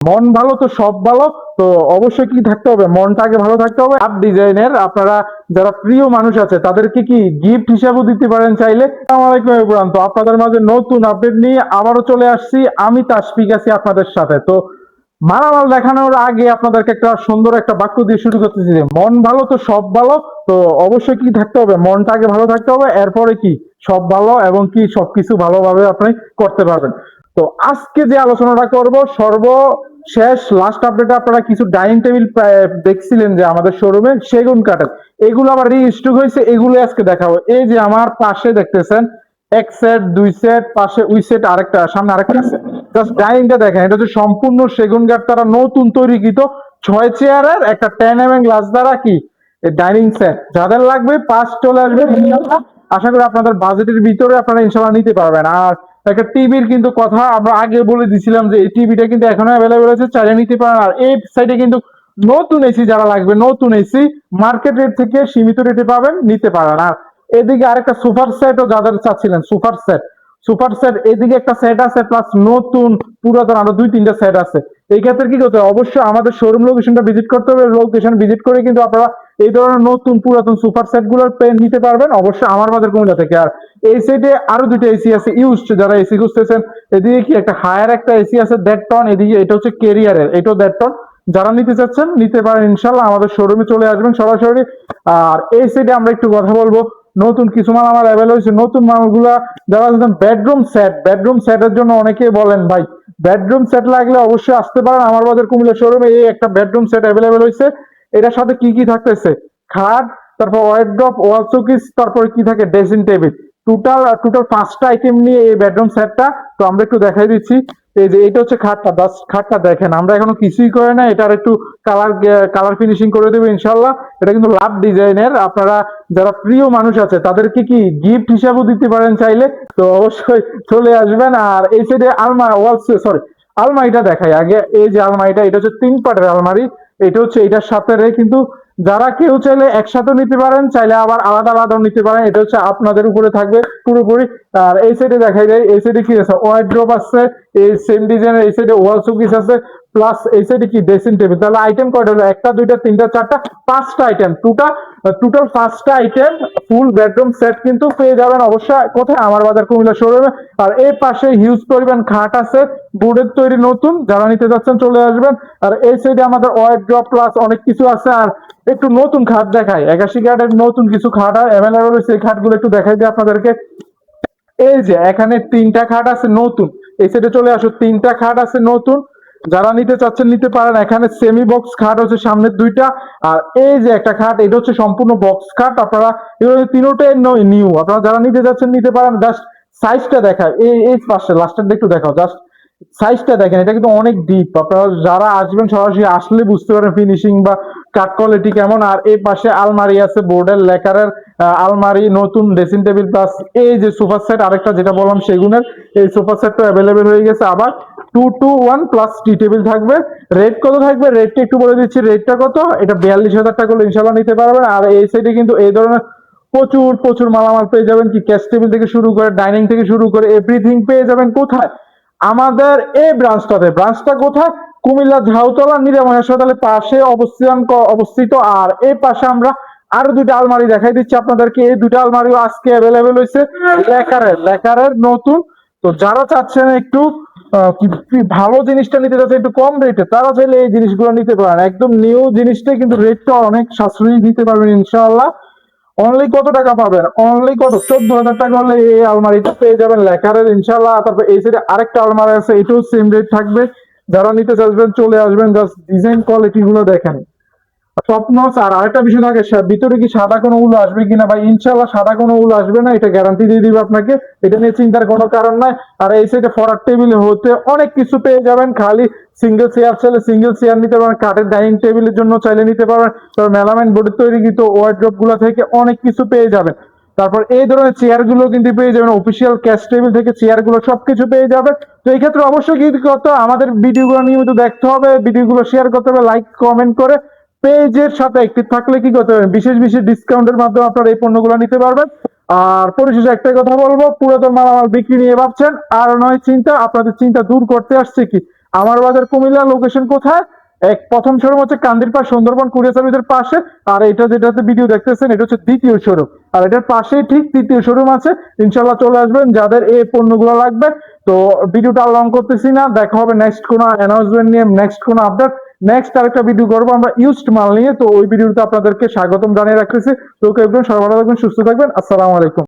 মন ভালো তো সব ভালো। তো অবশ্যই কি থাকতে হবে, মনটা আগে ভালো থাকতে হবে। আপ ডিজাইনের আপনারা যারা প্রিয় মানুষ আছে তাদেরকে কি গিফট হিসাবেও দিতে পারেন চাইলে। আসসালামু আলাইকুম এভরিওয়ান, তো আপনাদের মাঝে নতুন আপডেট নিয়ে আবারও চলে আসছি। আমি তাশফিক আছি আপনাদের সাথে। তো মালামাল দেখানোর আগে আপনাদেরকে একটা সুন্দর একটা বাক্য দিয়ে শুরু করতেছি যে মন ভালো তো সব ভালো। তো অবশ্যই কি থাকতে হবে, মনটা আগে ভালো থাকতে হবে, এরপরে কি সব ভালো এবং কি সবকিছু ভালোভাবে আপনি করতে পারবেন। তো আজকে যে আলোচনাটা করব সর্বশেষ লাস্ট আপডেটে আপনারা কিছু ডাইনিং টেবিল দেখছিলেন যে আমাদের শোরুমে সেগুন কাঠের, এগুলো আবার রিস্টক হয়েছে, এগুলো আজকে দেখাবো। এই যে আমার পাশে দেখতেছেন এক সেট, দুই সেট, পাশে উই সেট, আরেকটা সামনে আরেকটা আছে। জাস্ট ডাইনিংটা দেখেন, এটা হচ্ছে সম্পূর্ণ সেগুন কাঠ দ্বারা নতুন তৈরিকৃত 6 চেয়ারের একটা 10 mm গ্লাস দ্বারা কি ডাইনিং সেট। যাদের লাগবে পাঁচ চলে আসবে ইনশাআল্লাহ। আশা করি আপনাদের বাজেটের ভিতরে আপনারা ইনশাআল্লাহ নিতে পারবেন। আর একটা টিভির কিন্তু কথা আমরা আগে বলে দিছিলাম যে এই টিভিটা কিন্তু এখনো অ্যাভেলেবেল আছে, চাইলে নিতে পারেন। আর এই সাইডে কিন্তু নতুন এসি যারা লাগবে, নতুন এসি মার্কেট রেট থেকে সীমিত রেটে পাবেন, নিতে পারেন। আর এদিকে আরেকটা সুপার সেটও যাদের চাচ্ছিলেন, সুপার সেট এদিকে একটা সেট আছে, প্লাস নতুন পুরাতন আরো দুই তিনটা সেট আছে। এই ক্ষেত্রে কি করতে হবে, অবশ্যই আমাদের শোরুম লোকেশনটা ভিজিট করতে হবে। লোকেশন ভিজিট করে কিন্তু আপনারা এই ধরনের নতুন পুরাতন সুপার সেট গুলোর পেন নিতে পারবেন, অবশ্যই আমার বাজার কুমিল্লা থেকে। আর এই সাইডে আরো দুইটা এসি আছে ইউজ, যারা এসি খুঁজতেছেন। এদিকে কি একটা হায়ার একটা এসি আছে 1.5 টন, এদিকে এটা হচ্ছে কেরিয়ারের, এটাও 1.5 টন। যারা নিতে চাচ্ছেন নিতে পারেন ইনশাল্লাহ, আমাদের শোরুমে চলে আসবেন সরাসরি। আর এই সাইডে আমরা একটু কথা বলবো, নতুন কিছু মাল আমার অ্যাভেলেবল হয়েছে। নতুন মালগুলা যারা বেডরুম সেটের জন্য অনেকেই বলেন ভাই বেডরুম সেট লাগলে অবশ্যই আসতে পারেন আমার বাজার কুমিল্লা শোরুমে। এই একটা বেডরুম সেট অ্যাভেলেবল হয়েছে। এটার সাথে কি কি থাকতেছে, খাট, তারপর ওয়ার্ড্রপ, ওয়াল শোকেস, তারপরে কি থাকে ড্রেসিং টেবিল। টোটাল 5টা আইটেম নিয়ে এই বেডরুম সেটটা। তো আমরা একটু দেখাই দিচ্ছি। এই যে এটা হচ্ছে খাটটা, খাটটা দেখেন, আমরা এখনো কিছুই করে না, এটার একটু কালার ফিনিশিং করে দেবো ইনশাল্লাহ। এটা কিন্তু লাভ ডিজাইনের, আপনারা যারা প্রিয় মানুষ আছে তাদেরকে কি গিফট হিসাবেও দিতে পারেন চাইলে। তো অবশ্যই চলে আসবেন। আর এই সাইডে আলমারিটা দেখাই আগে। এই যে আলমারিটা, এটা হচ্ছে 3 পার্টের আলমারি। এটা হচ্ছে এটার সাথে কিন্তু যারা কেউ চাইলে একসাথে নিতে পারেন, চাইলে আবার আলাদা আলাদাও নিতে পারেন, এটা হচ্ছে আপনাদের উপরে থাকবে পুরোপুরি। আর এই সাইডে দেখাই যায়, এই সাইডে কি আছে, ওয়ার্ড্রপ আছে, এই সেম ডিজাইনের। এই সাইডে ওয়াল শোকেস আছে, প্লাস এই সাইডে কি ড্রেসিং টেবিল। তাহলে আইটেম কয়টা হলো, একটা, দুইটা, তিনটা, চারটা, 5টা আইটেম। টোটাল 5টা আইটেম ফুল বেডরুম সেট কিন্তু পেয়ে যাবেন অবশ্যই কোথায়, আমার বাজার কুমিল্লা শোরুমে। আর এই পাশে হিউজ পরিমাণ খাট আছে, বোর্ডের তৈরি নতুন, যারা নিতে যাচ্ছেন চলে আসবেন। আর এই সাইডে আমাদের ওয়ার্ড্রপ প্লাস অনেক কিছু আছে। আর একটু নতুন খাট দেখাই, 81 কাঠের নতুন কিছু খাট অ্যাভেলেবল হয়েছে, এই খাটগুলো একটু দেখাই দিই আপনাদেরকে। এই যে এখানে 3টা খাট আছে নতুন, এই সাইডে চলে আসো, 3টা খাট আছে নতুন, যারা নিতে চাচ্ছেন নিতে পারেন। এখানে সেমি বক্স খাট হচ্ছে সামনের 2টা। আর এই যে একটা খাট, এটা হচ্ছে সম্পূর্ণ বক্স খাট। আপনারা তিনোটাই নিউ, আপনারা যারা নিতে যাচ্ছেন নিতে পারেন। জাস্ট সাইজটা দেখায়, এই পাশে লাস্টের একটু দেখাও, জাস্ট সাইজটা দেখেন, এটা কিন্তু অনেক ডিপ। আপনারা যারা আসবেন সরাসরি আসলে বুঝতে পারেন ফিনিশিং বা কাঠ কোয়ালিটি কেমন। আর এই পাশে আলমারি আছে, বোর্ডের লেকারের আলমারি, নতুন ড্রেসিং টেবিল, প্লাস এই যে সোফা সেট আরেকটা যেটা বললাম সেগুনের, এই সোফা সেটটা অ্যাভেলেবেল হয়ে গেছে। আবার 2 to 1 প্লাস টি টেবিল থাকবে। রেট কত থাকবে, রেটটা একটু বলে দিচ্ছি। রেটটা কত, এটা 42,000 টাকা করে ইনশাল্লাহ নিতে পারবেন। আর এই সাইডে কিন্তু এই ধরনের প্রচুর প্রচুর মালামাল পেয়ে যাবেন, কি ক্যাশ টেবিল থেকে শুরু করে ডাইনিং থেকে শুরু করে এভরিথিং পেয়ে যাবেন। কোথায়, আমাদের এই ব্রাঞ্চটা কোথায়, কুমিল্লা ঝাউতলা নিরাময় হাসপাতালের পাশে অবস্থিত। আর এই পাশে আমরা আরো দুইটা আলমারি দেখাই দিচ্ছি আপনাদেরকে। এই দুইটা আলমারিও আজকে অ্যাভেলেবেল হয়েছে, লেকারের নতুন। তো যারা চাচ্ছেন একটু ভালো জিনিসটা নিতে চাচ্ছেন একটু কম রেটে, তারা চাইলে এই জিনিসগুলো নিতে পারেন। একদম নিউ জিনিসটাই, কিন্তু রেটটা অনেক সাশ্রয়ী দিতে পারবেন ইনশাআল্লাহ। অনলি কত টাকা পাবেন, অনলি কত 14,000 টাকা হলে এই আলমারিটা পেয়ে যাবেন লেকারের ইনশাল্লাহ। তারপর এই সাইডে আরেকটা আলমারি আছে, এটাও সেম রেট থাকবে। যারা নিতে চাইবেন চলে আসবেন, জাস্ট ডিজাইন কোয়ালিটি গুলো দেখেন, স্বপ্ন। আর আরেকটা বিষয় থাকে, ভিতরে কি সাদা কোনো উল আসবে কিনা, ভাই ইনশাল্লাহ সাদা কোনো উল আসবে না, এটা গ্যারান্টি দিয়ে দিবে আপনাকে, এটা নিয়ে চিন্তার কোনো কারণ নাই। আর এই সাইডে ফরার টেবিল হতে অনেক কিছু পেয়ে যাবেন। খালি সিঙ্গেল চেয়ার চাইলে সিঙ্গেল চেয়ার নিতে পারেন, কাঠের ডাইনিং টেবিলের জন্য চাইলে নিতে পারেন। তারপর মেলামাইন বোর্ডের তৈরি কিন্তু ওয়ার্ড্রপ গুলো থেকে অনেক কিছু পেয়ে যাবেন। তারপর এই ধরনের চেয়ার গুলো কিন্তু পেয়ে যাবেন, অফিসিয়াল ক্যাশ টেবিল থেকে চেয়ার গুলো সবকিছু পেয়ে যাবেন। তো এই ক্ষেত্রে অবশ্যই কি করতে হবে, আমাদের ভিডিওগুলো নিয়মিত দেখতে হবে, ভিডিওগুলো শেয়ার করতে হবে, লাইক কমেন্ট করে পেজের সাথে অ্যাক্টিভ থাকলে কি করতে পারবেন, বিশেষ বিশেষ ডিসকাউন্টের মাধ্যমে আপনারা এই পণ্যগুলো নিতে পারবেন। আর পরিশেষে একটাই কথা বলবো, পুরাতন মালামাল বিক্রি নিয়ে ভাবছেন আর নয় চিন্তা, আপনাদের চিন্তা দূর করতে আসছে কি আমার বাজার কুমিল্লা, লোকেশন কোথায়? প্রথম শোরুম হচ্ছে কান্দিরপাড় সুন্দরবন কুরিয়ার সার্ভিসের পাশে, আর এটা যেটাতে ভিডিও দেখতেছেন এটা হচ্ছে দ্বিতীয় শোরুম, আর এটার পাশেই ঠিক তৃতীয় শোরুম আছে। ইনশাল্লাহ চলে আসবেন যাদের এই পণ্যগুলো লাগবে। তো ভিডিওটা লং করতেছি না, দেখা হবে নেক্সট কোনো অ্যানাউন্সমেন্ট নিয়ে, নেক্সট কোনো আপডেট। নেক্সট আরেকটা ভিডিও করবো আমরা ইউজড মাল নিয়ে, তো ওই ভিডিওতে আপনাদেরকে স্বাগতম জানিয়ে রাখতেছি। তো কেউ সবাই ভালো থাকবেন, সুস্থ থাকবেন, আসসালামু আলাইকুম।